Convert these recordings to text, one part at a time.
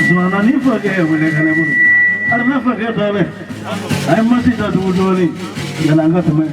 Zwana ni fage wele kane bulu. Arna fage dale. Ay masita du doli. Yananga tume.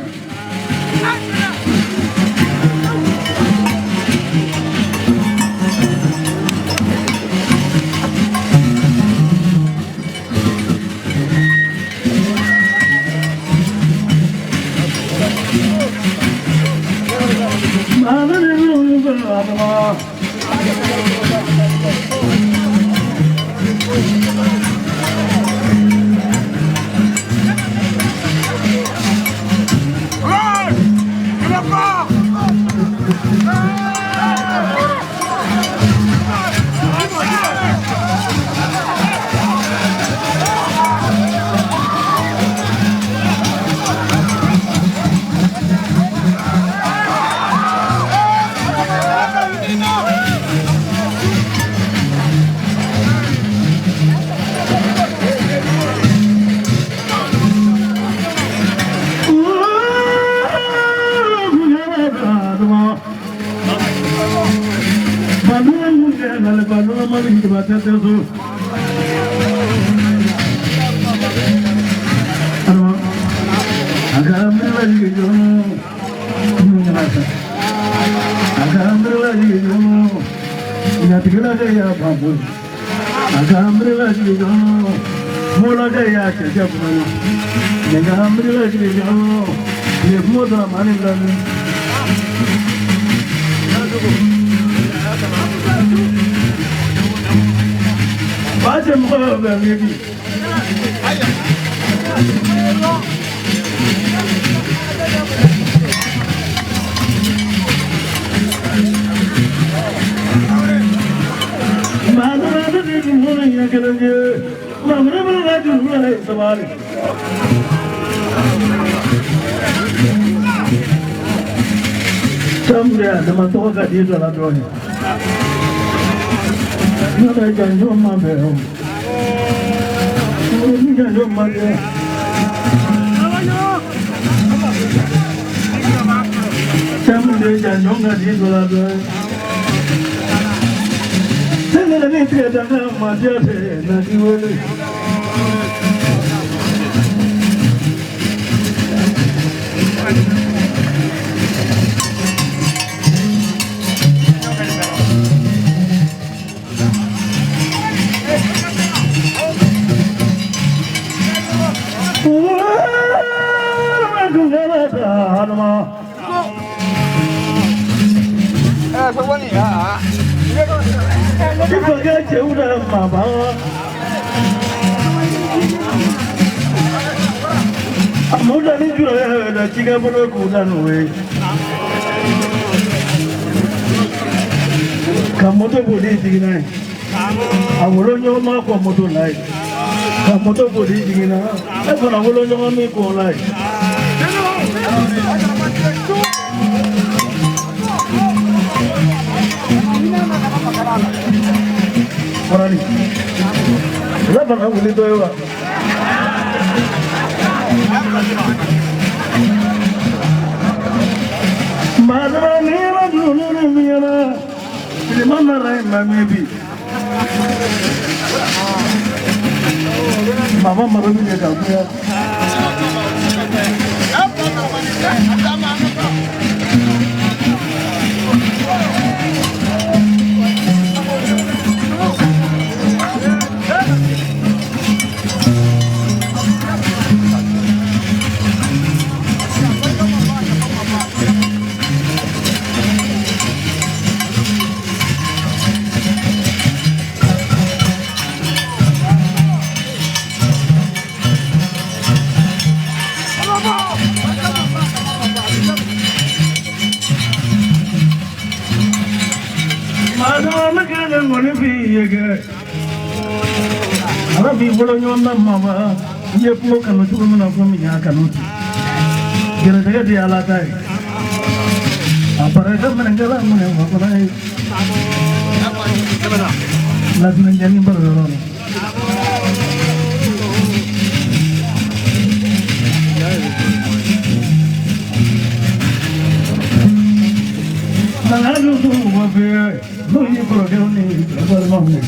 Malalu tu mabe, no ye progroni, level mamu.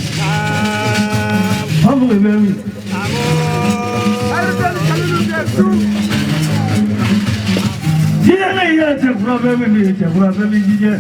Mamu baby. Jia na ya chakura baby ni chakura baby jia.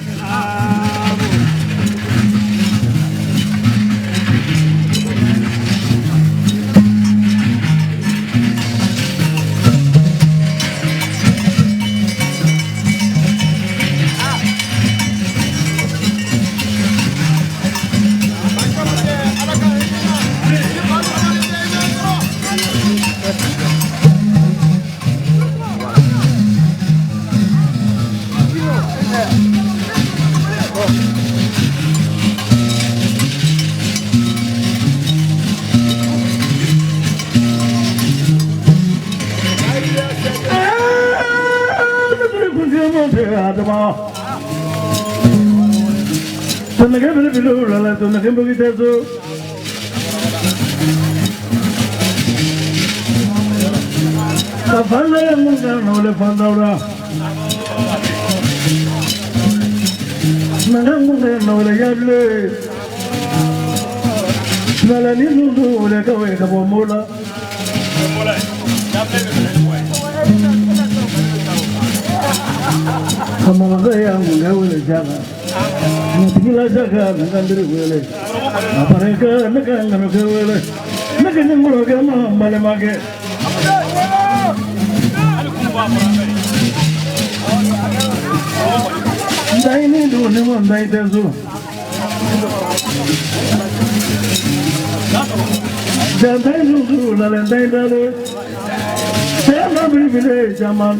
Tuna kembali bilu rala tuna kembali tesu. Kafanda yang mungkin oleh fandaura. Mana mungkin oleh yable. Nala ni nundu oleh kawe kabomola. Kamu yang mungkin oleh jaga. Nila jaga nangandiri wele, apareka nakangano wele, nakani muroga mambale mage. Dai ni do ni mon dai tezu. Dai nu la dai dale. Sama bibile jaman.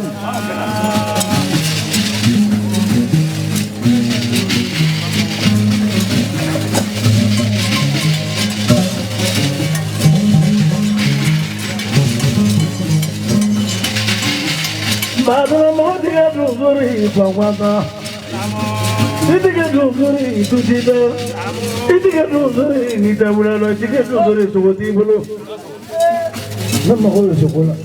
Madura modiga dogori bawada. Idiga dogori tutida. Idiga dogori ni tabula lo idiga dogori sugoti bolo. Nama kau sekolah.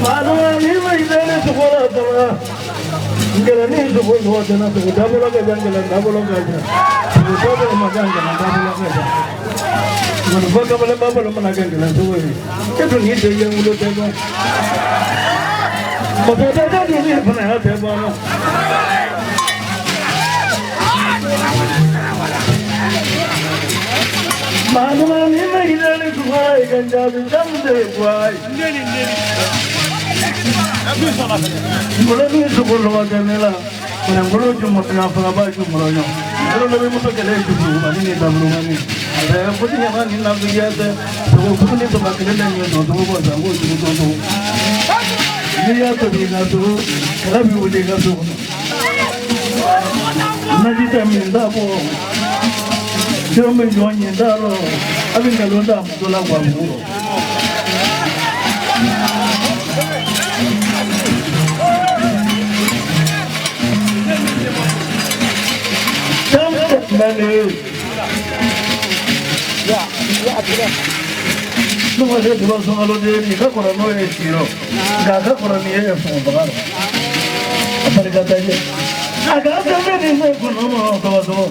Madura ni mana sekolah tu? Gelani itu pun buat jenah tu, double lagi jangan double lagi aja. Double macam jangan double lagi aja. Mana buat double double mana kan jalan tu ini. Itu ni dia yang udah tengok. Macam ada tu ni apa nak tengok. Mana ni lagi jalan tu ay kan jalan tu ay. Mulai ni sekolah wajar ni lah. Yang belum cuma tengah pelabah cuma royong. Kalau lebih muda kelai cukup. Ini ni tak belum ni. Ada yang putih yang ni nak dia tu. Sebab pun ni tu pakai ni yang tu tu buat aku cukup tu. Dia tu dia tu. Lebih boleh tu. Nanti saya minta po. Cuma jual ni dah lo. Abang kalau dah tu lah buat mulu. Manu, ya, ada. Nunggu saya dulu soal dia ni, kau korang no esiro, gak korang ni phone bagar. Apa dia kata je? Agak sampai ni saya pun nama kau tu.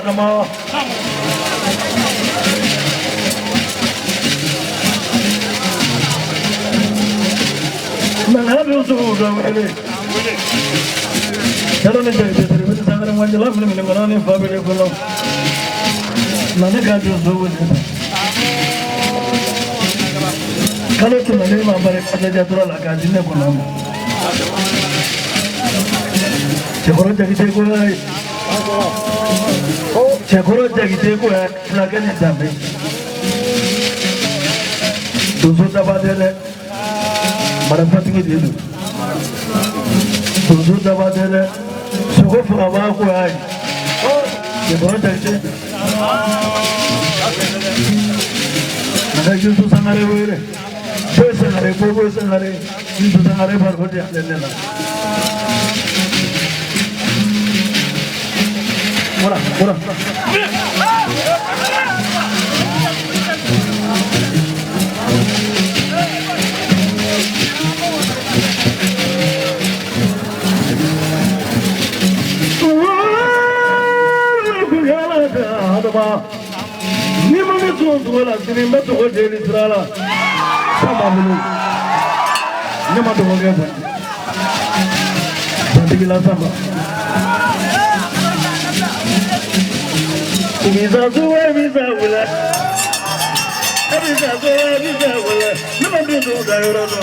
Nama. Mana tu orang ini? Kalau ni jadi terus sangat ramai jalan, mana mana ni family kalau mana kaju tu. Kalau tu mana ni mampu ada jatuh lah kaji ni pun nama. Cekoro jadi cekoro, cekoro jadi cekoro, lagi ni jambi. Tujuh dapat dia. Marapat ni dia tu. Tujuh dapat dia. Suku apa aku ay. Cekoro jadi. Jusu sangare wele, boy sangare, jusu sangare barkoti alene la. Mora. Ni mami tuwa la sini mbe tuwa jeli sirala sama bulu ni ma tuwa geba santigi la sama Ibiza wula ni ma dundu da yoro do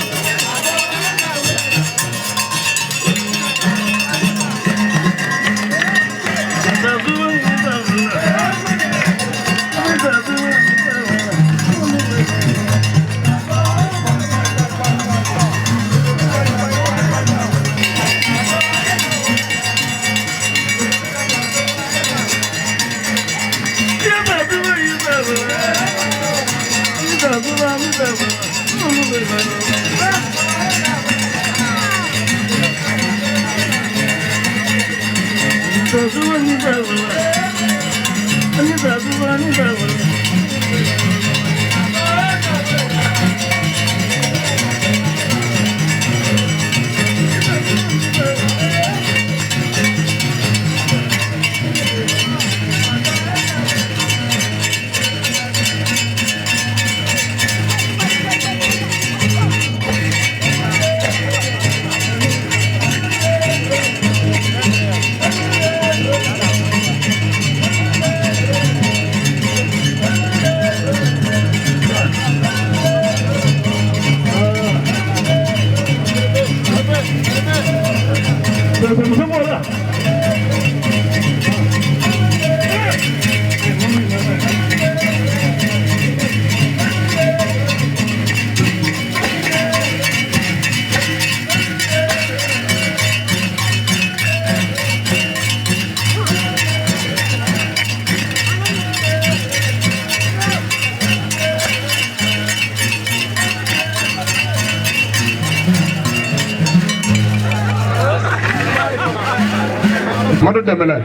Madu damala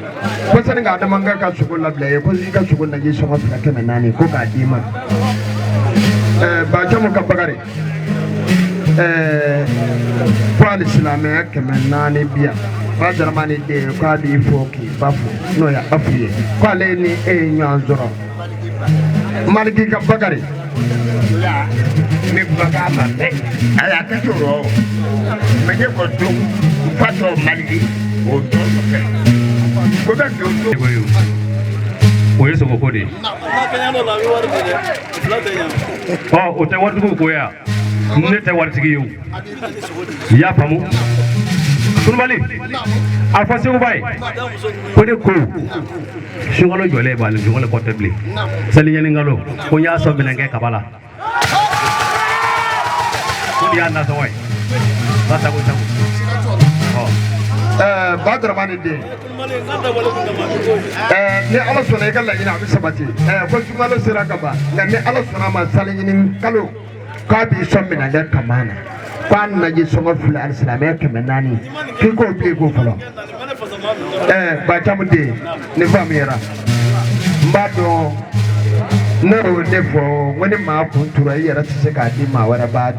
ko san ga da manga ka shugo labla ko zi ka shugo na yeso ma fika kana nani ko ka dima ba jamu ka bagare kwa islamia kana nani biya ba jarmani de kwa di foki bafu no ya afiye kwa le ni e nyanzoro maliki ka bagare ya ni baga ma be aya ka toro me je ko do fato maliki o do Oye sogo kode. Oh, o te wari ko koya. Ne te wari tigi yo. Ya famu. Sunbali. Alfa sego bay. Ko de ko. Shungalo jole bal, shungalo portable. Sali nyani ngalo. Ko nya so binange kabala. Ko dia na so way. Bata ko taw. Oh. Badramani de ni ala sona ikalla ina bi sabati ko sumalo sira kaba ni ala sona ma salini kalo ka bi sommina da kamana pan na ji songo fula al-islamiyya kemenani ki ko bi ko falo ba tamude ni famira mbado no defo wani ma kun tura yara se ka di ma wara ba